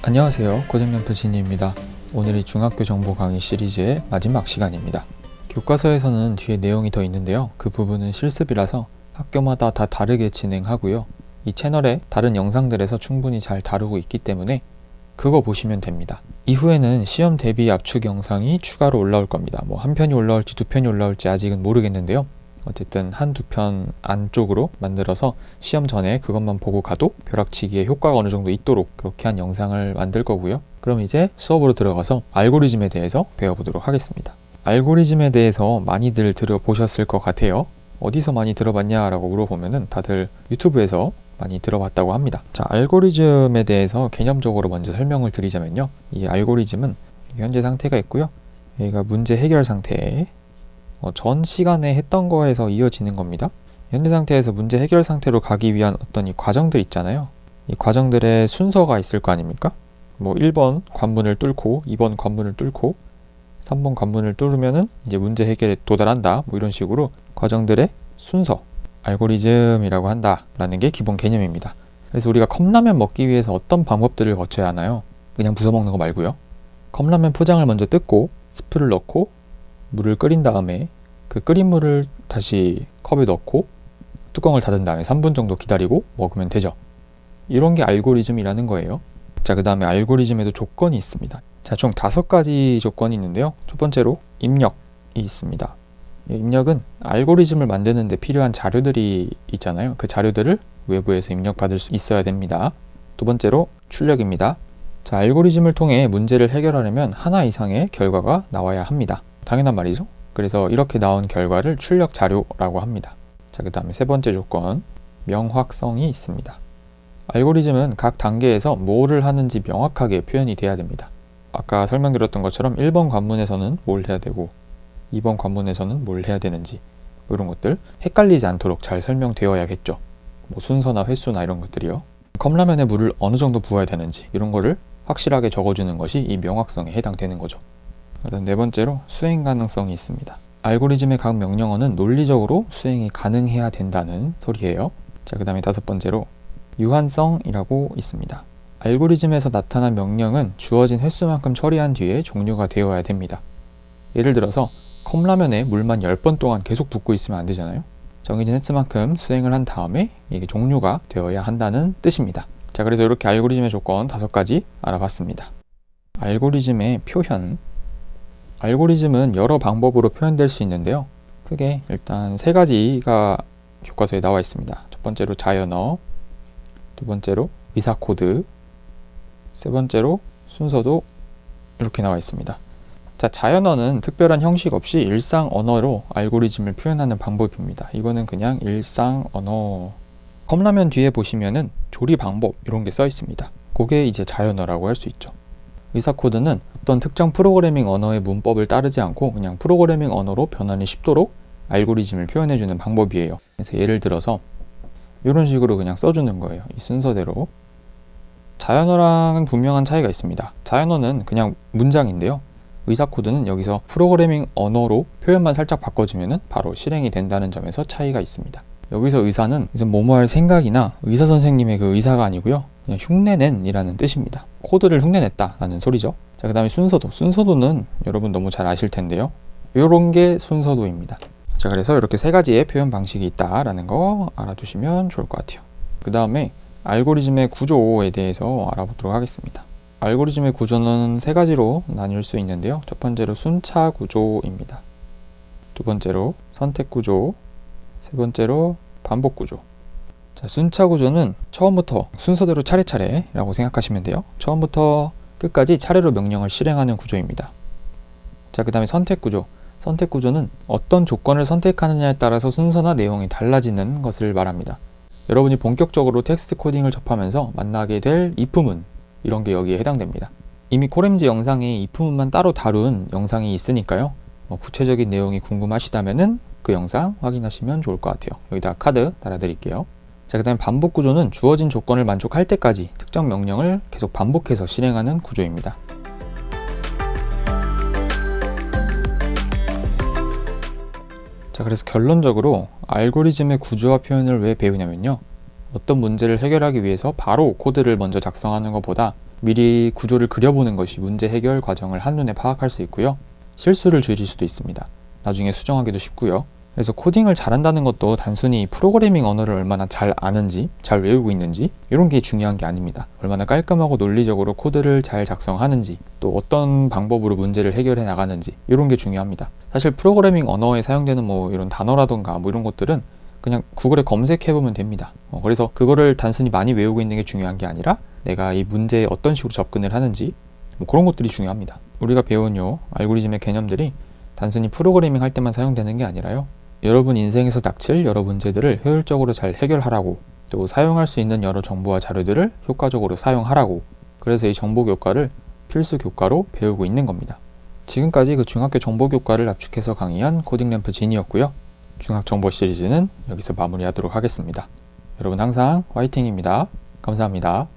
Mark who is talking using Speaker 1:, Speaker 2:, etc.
Speaker 1: 안녕하세요. 고등연표 진희입니다. 오늘이 중학교 정보 강의 시리즈의 마지막 시간입니다. 교과서에서는 뒤에 내용이 더 있는데요. 그 부분은 실습이라서 학교마다 다 다르게 진행하고요. 이 채널에 다른 영상들에서 충분히 잘 다루고 있기 때문에 그거 보시면 됩니다. 이후에는 시험 대비 압축 영상이 추가로 올라올 겁니다. 한 편이 올라올지 두 편이 올라올지 아직은 모르겠는데요. 어쨌든 한두 편 안쪽으로 만들어서 시험 전에 그것만 보고 가도 벼락치기에 효과가 어느 정도 있도록 그렇게 한 영상을 만들 거고요. 그럼 이제 수업으로 들어가서 알고리즘에 대해서 배워보도록 하겠습니다. 알고리즘에 대해서 많이들 들어보셨을 것 같아요. 어디서 많이 들어봤냐라고 물어보면은 다들 유튜브에서 많이 들어봤다고 합니다. 자, 알고리즘에 대해서 개념적으로 먼저 설명을 드리자면요. 이 알고리즘은 현재 상태가 있고요. 여기가 문제 해결 상태. 전 시간에 했던 거에서 이어지는 겁니다. 현재 상태에서 문제 해결 상태로 가기 위한 어떤 이 과정들 있잖아요. 이 과정들의 순서가 있을 거 아닙니까? 1번 관문을 뚫고 2번 관문을 뚫고 3번 관문을 뚫으면은 이제 문제 해결에 도달한다. 이런 식으로 과정들의 순서, 알고리즘이라고 한다라는 게 기본 개념입니다. 그래서 우리가 컵라면 먹기 위해서 어떤 방법들을 거쳐야 하나요? 그냥 부숴 먹는 거 말고요. 컵라면 포장을 먼저 뜯고 스프를 넣고 물을 끓인 다음에 그 끓인 물을 다시 컵에 넣고 뚜껑을 닫은 다음에 3분 정도 기다리고 먹으면 되죠. 이런 게 알고리즘이라는 거예요. 자, 그 다음에 알고리즘에도 조건이 있습니다. 자, 총 5가지 조건이 있는데요. 첫 번째로 입력이 있습니다. 입력은 알고리즘을 만드는 데 필요한 자료들이 있잖아요. 그 자료들을 외부에서 입력받을 수 있어야 됩니다. 두 번째로 출력입니다. 자, 알고리즘을 통해 문제를 해결하려면 하나 이상의 결과가 나와야 합니다. 당연한 말이죠. 그래서 이렇게 나온 결과를 출력 자료라고 합니다. 자, 그 다음에 세 번째 조건, 명확성이 있습니다. 알고리즘은 각 단계에서 뭐를 하는지 명확하게 표현이 돼야 됩니다. 아까 설명드렸던 것처럼 1번 관문에서는 뭘 해야 되고 2번 관문에서는 뭘 해야 되는지 이런 것들 헷갈리지 않도록 잘 설명되어야겠죠. 순서나 횟수나 이런 것들이요. 컵라면에 물을 어느 정도 부어야 되는지 이런 거를 확실하게 적어주는 것이 이 명확성에 해당되는 거죠. 네 번째로 수행 가능성이 있습니다. 알고리즘의 각 명령어는 논리적으로 수행이 가능해야 된다는 소리예요. 자, 그 다음에 다섯 번째로 유한성이라고 있습니다. 알고리즘에서 나타난 명령은 주어진 횟수만큼 처리한 뒤에 종료가 되어야 됩니다. 예를 들어서 컵라면에 물만 10번 동안 계속 붓고 있으면 안 되잖아요. 정해진 횟수만큼 수행을 한 다음에 이게 종료가 되어야 한다는 뜻입니다. 자, 그래서 이렇게 알고리즘의 조건 5가지 알아봤습니다. 알고리즘의 표현. 알고리즘은 여러 방법으로 표현될 수 있는데요. 크게 일단 3가지가 교과서에 나와 있습니다. 첫 번째로 자연어, 두 번째로 의사코드, 세 번째로 순서도 이렇게 나와 있습니다. 자, 자연어는 특별한 형식 없이 일상 언어로 알고리즘을 표현하는 방법입니다. 이거는 그냥 일상 언어. 컵라면 뒤에 보시면은 조리 방법 이런 게 써 있습니다. 그게 이제 자연어라고 할 수 있죠. 의사코드는 어떤 특정 프로그래밍 언어의 문법을 따르지 않고 그냥 프로그래밍 언어로 변환이 쉽도록 알고리즘을 표현해주는 방법이에요. 그래서 예를 들어서 이런 식으로 그냥 써주는 거예요. 이 순서대로. 자연어랑은 분명한 차이가 있습니다. 자연어는 그냥 문장인데요. 의사코드는 여기서 프로그래밍 언어로 표현만 살짝 바꿔주면 바로 실행이 된다는 점에서 차이가 있습니다. 여기서 의사는 뭐뭐 할 생각이나 의사 선생님의 그 의사가 아니고요. 그냥 흉내낸 이라는 뜻입니다. 코드를 흉내냈다 라는 소리죠. 자, 그 다음에 순서도. 순서도는 여러분 너무 잘 아실 텐데요. 이런 게 순서도입니다. 자, 그래서 이렇게 3가지의 표현 방식이 있다라는 거 알아두시면 좋을 것 같아요. 그 다음에 알고리즘의 구조에 대해서 알아보도록 하겠습니다. 알고리즘의 구조는 3가지로 나뉠 수 있는데요. 첫 번째로 순차 구조입니다. 두 번째로 선택 구조, 세 번째로 반복 구조. 자, 순차 구조는 처음부터 순서대로 차례차례라고 생각하시면 돼요. 처음부터 끝까지 차례로 명령을 실행하는 구조입니다. 자, 그 다음에 선택 구조. 선택 구조는 어떤 조건을 선택하느냐에 따라서 순서나 내용이 달라지는 것을 말합니다. 여러분이 본격적으로 텍스트 코딩을 접하면서 만나게 될 if문 이런 게 여기에 해당됩니다. 이미 코램즈 영상에 if문만 따로 다룬 영상이 있으니까요. 구체적인 내용이 궁금하시다면은 그 영상 확인하시면 좋을 것 같아요. 여기다 카드 달아드릴게요. 자, 그 다음에 반복 구조는 주어진 조건을 만족할 때까지 특정 명령을 계속 반복해서 실행하는 구조입니다. 자, 그래서 결론적으로 알고리즘의 구조와 표현을 왜 배우냐면요. 어떤 문제를 해결하기 위해서 바로 코드를 먼저 작성하는 것보다 미리 구조를 그려보는 것이 문제 해결 과정을 한눈에 파악할 수 있고요. 실수를 줄일 수도 있습니다. 나중에 수정하기도 쉽고요. 그래서 코딩을 잘한다는 것도 단순히 프로그래밍 언어를 얼마나 잘 아는지, 잘 외우고 있는지 이런 게 중요한 게 아닙니다. 얼마나 깔끔하고 논리적으로 코드를 잘 작성하는지, 또 어떤 방법으로 문제를 해결해 나가는지 이런 게 중요합니다. 사실 프로그래밍 언어에 사용되는 이런 단어라던가 이런 것들은 그냥 구글에 검색해보면 됩니다. 그래서 그거를 단순히 많이 외우고 있는 게 중요한 게 아니라 내가 이 문제에 어떤 식으로 접근을 하는지 그런 것들이 중요합니다. 우리가 배운 알고리즘의 개념들이 단순히 프로그래밍 할 때만 사용되는 게 아니라요. 여러분 인생에서 닥칠 여러 문제들을 효율적으로 잘 해결하라고, 또 사용할 수 있는 여러 정보와 자료들을 효과적으로 사용하라고, 그래서 이 정보교과를 필수 교과로 배우고 있는 겁니다. 지금까지 그 중학교 정보교과를 압축해서 강의한 코딩램프 진이었고요. 중학정보 시리즈는 여기서 마무리하도록 하겠습니다. 여러분 항상 화이팅입니다. 감사합니다.